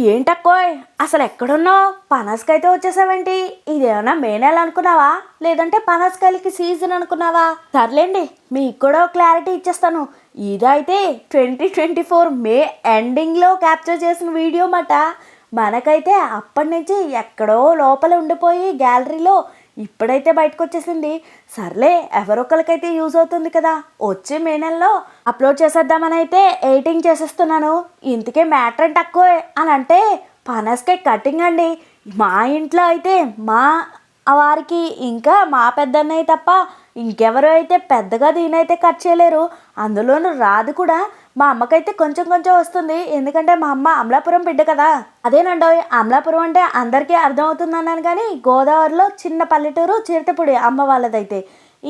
ఏంటక్కోయ్ అసలు ఎక్కడున్నావు? పనసకైతే వచ్చేసావేంటి? ఇదేమన్నా మే నెల అనుకున్నావా, లేదంటే పనసకాయలకి సీజన్ అనుకున్నావా? సర్లేండి, మీకు కూడా క్లారిటీ ఇచ్చేస్తాను. ఇదైతే 2024 మే ఎండింగ్లో క్యాప్చర్ చేసిన వీడియో మాట. మనకైతే అప్పటి నుంచి ఎక్కడో లోపల ఉండిపోయి గ్యాలరీలో ఇప్పుడైతే బయటకు వచ్చేసింది. సర్లే, ఎవరొకరికైతే యూజ్ అవుతుంది కదా, వచ్చే మే నెలలో అప్లోడ్ చేసేద్దామని అయితే ఎడిటింగ్ చేసేస్తున్నాను. ఇంతకే మ్యాటర్ అంటే తక్కువ అని అంటే పనసకాయ కటింగ్ అండి. మా ఇంట్లో అయితే మా వారికి ఇంకా మా పెద్దన్నయ్య తప్ప ఇంకెవరో అయితే పెద్దగా దీనైతే కట్ చేయలేరు. అందులోనూ రాదు కూడా. మా అమ్మకైతే కొంచెం కొంచెం వస్తుంది, ఎందుకంటే మా అమ్మ అమలాపురం బిడ్డ కదా. అదేనండో, అమలాపురం అంటే అందరికీ అర్థమవుతుంది అన్నాను, కానీ గోదావరిలో చిన్న పల్లెటూరు చిరతపూడి అమ్మ వాళ్ళదైతే.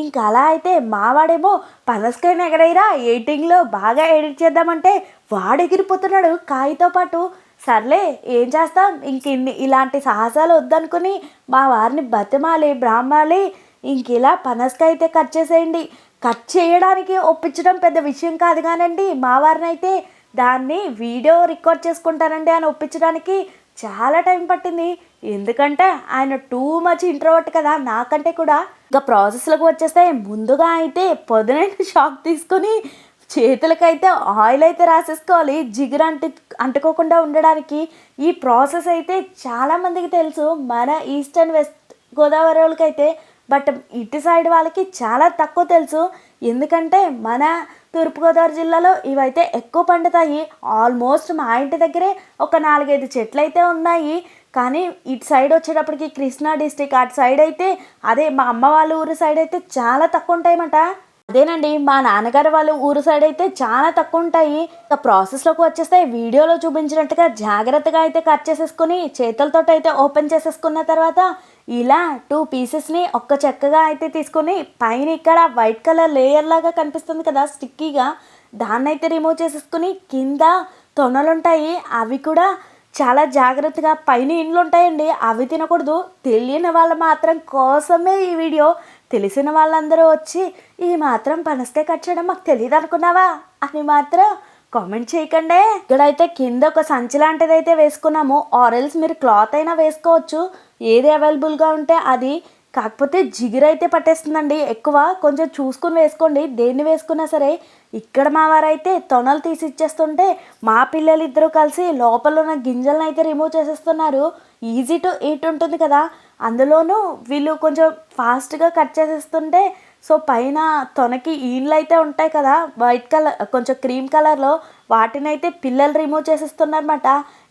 ఇంకా అలా అయితే మావాడేమో పనసకాయని ఎగరైరా ఎడిటింగ్లో బాగా ఎడిట్ చేద్దామంటే వాడు ఎగిరిపోతున్నాడు కాయతో పాటు. సర్లే, ఏం చేస్తాం, ఇలాంటి సాహసాలు వద్దనుకుని మా వారిని బతిమాలి బ్రాహ్మాలి ఇలా పనసకాయ అయితే కట్ చేసేయండి. కట్ చేయడానికి ఒప్పించడం పెద్ద విషయం కాదు కానండి, మా వారిని అయితే దాన్ని వీడియో రికార్డ్ చేసుకుంటానండి అని ఒప్పించడానికి చాలా టైం పట్టింది. ఎందుకంటే ఆయన టూ మచ్ ఇంట్రోవర్ట్ కదా నాకంటే కూడా. ఇంకా ప్రాసెస్లకు వచ్చేస్తే ముందుగా అయితే పొద్దునైన షాక్ తీసుకొని చేతులకైతే ఆయిల్ అయితే రాసేసుకోవాలి, జిగురు అంటుకోకుండా ఉండడానికి. ఈ ప్రాసెస్ అయితే చాలామందికి తెలుసు మన ఈస్ట్ అండ్ వెస్ట్ గోదావరి వాళ్ళకైతే. బట్ ఇటు సైడ్ వాళ్ళకి చాలా తక్కువ తెలుసు. ఎందుకంటే మన తూర్పుగోదావరి జిల్లాలో ఇవైతే ఎక్కువ పండుతాయి. ఆల్మోస్ట్ మా ఇంటి దగ్గరే ఒక 4-5 చెట్లు అయితే ఉన్నాయి. కానీ ఇటు సైడ్ వచ్చేటప్పటికి కృష్ణా డిస్టిక్ అటు సైడ్ అయితే, అదే మా అమ్మ వాళ్ళ ఊరు సైడ్ అయితే చాలా తక్కువ ఉంటాయన్నమాట. అదేనండి, మా నాన్నగారు వాళ్ళ ఊరు సైడ్ అయితే చాలా తక్కువ ఉంటాయి. ఇంకా ప్రాసెస్లోకి వచ్చేస్తే వీడియోలో చూపించినట్టుగా జాగ్రత్తగా అయితే కట్ చేసేసుకుని చేతులతో అయితే ఓపెన్ చేసేసుకున్న తర్వాత ఇలా 2 పీసెస్ని ఒక్క చెక్కగా అయితే తీసుకుని పైన ఇక్కడ వైట్ కలర్ లేయర్ లాగా కనిపిస్తుంది కదా స్టిక్కీగా, దాన్ని అయితే రిమూవ్ చేసేసుకుని కింద తొనలు ఉంటాయి అవి కూడా చాలా జాగ్రత్తగా, పైన ఇండ్లు ఉంటాయండి అవి తినకూడదు. తెలియని వాళ్ళ మాత్రం కోసమే ఈ వీడియో. తెలిసిన వాళ్ళందరూ వచ్చి ఈ మాత్రం పనసకాయ కట్ చేయడం మాకు తెలియదు అనుకున్నావా అని మాత్రం కామెంట్ చేయకండి. ఇక్కడైతే కింద ఒక సంచి లాంటిది అయితే వేసుకున్నాము, ఆరెల్స్ మీరు క్లాత్ అయినా వేసుకోవచ్చు, ఏది అవైలబుల్గా ఉంటే అది. కాకపోతే జిగురు అయితే పట్టేస్తుందండి ఎక్కువ, కొంచెం చూసుకుని వేసుకోండి దేన్ని వేసుకున్నా సరే. ఇక్కడ మా వారైతే తొనలు తీసి ఇచ్చేస్తుంటే మా పిల్లలిద్దరూ కలిసి లోపల ఉన్న గింజలను అయితే రిమూవ్ చేసేస్తున్నారు. ఈజీ టు ఈట్ ఉంటుంది కదా, అందులోనూ వీళ్ళు కొంచెం ఫాస్ట్గా కట్ చేసేస్తుంటే సో పైన తొనకి ఈళ్ళు అయితే ఉంటాయి కదా వైట్ కలర్ కొంచెం క్రీమ్ కలర్లో, వాటిని అయితే పిల్లలు రిమూవ్ చేసేస్తున్నారన్నమాట.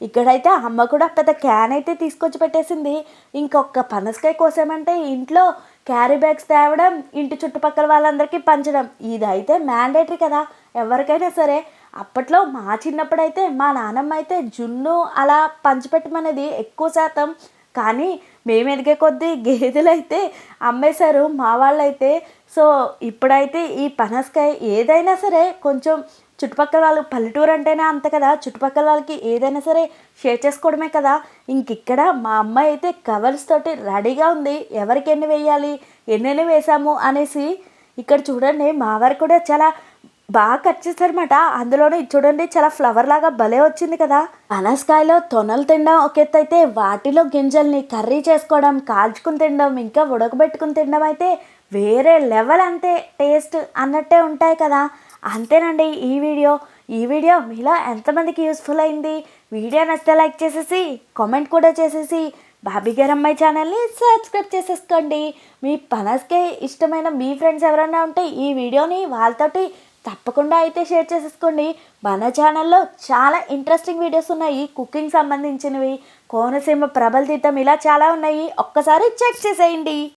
ఇక్కడైతే అమ్మ కూడా పెద్ద క్యాన్ అయితే తీసుకొచ్చి పెట్టేసింది. ఇంకొక పనసకాయ కోసామంటే ఇంట్లో క్యారీ బ్యాగ్స్ తేవడం, ఇంటి చుట్టుపక్కల వాళ్ళందరికీ పంచడం, ఇదైతే మ్యాండేటరీ కదా ఎవరికైనా సరే. అప్పట్లో మా చిన్నప్పుడైతే మా నాన్నమ్మ అయితే జున్ను అలా పంచిపెట్టమనేది ఎక్కువ శాతం. కానీ మేము ఎదిగే కొద్దీ గేదెలు అయితే అమ్మేశారు మా వాళ్ళైతే. సో ఇప్పుడైతే ఈ పనసకాయ ఏదైనా సరే కొంచెం చుట్టుపక్కల వాళ్ళు, పల్లెటూరు అంటేనే అంత కదా, చుట్టుపక్కల వాళ్ళకి ఏదైనా సరే షేర్ చేసుకోవడమే కదా. ఇక్కడ మా అమ్మాయి అయితే కవర్స్ తోటి రెడీగా ఉంది, ఎవరికి ఎన్ని వేయాలి ఎన్నెన్ని వేసాము అనేసి. ఇక్కడ చూడండి మా వారు కూడా చాలా బాగా కట్ చేస్తారన్నమాట. అందులోనే చూడండి చాలా ఫ్లవర్ లాగా భలే వచ్చింది కదా. పనసకాయలో తొనలు తినడం ఒక ఎత్తు అయితే, వాటిలో గింజల్ని కర్రీ చేసుకోవడం, కాల్చుకుని తినడం, ఇంకా ఉడకబెట్టుకుని తినడం అయితే వేరే లెవెల్. అంతే టేస్ట్ అన్నట్టే ఉంటాయి కదా. అంతేనండి ఈ వీడియో మీలో ఎంతమందికి యూస్ఫుల్ అయింది? వీడియో నచ్చితే లైక్ చేసేసి కామెంట్ కూడా చేసేసి బాబీ గారు అమ్మాయి ఛానల్ని సబ్స్క్రైబ్ చేసేసుకోండి. మీ పనసకాయ ఇష్టమైన మీ ఫ్రెండ్స్ ఎవరైనా ఉంటే ఈ వీడియోని వాళ్ళతోటి తప్పకుండా అయితే షేర్ చేసేసుకోండి. మన ఛానల్లో చాలా ఇంట్రెస్టింగ్ వీడియోస్ ఉన్నాయి, కుకింగ్ సంబంధించినవి, కోనసీమ ప్రభల తీర్థం, ఇలా చాలా ఉన్నాయి. ఒక్కసారి చెక్ చేసేయండి.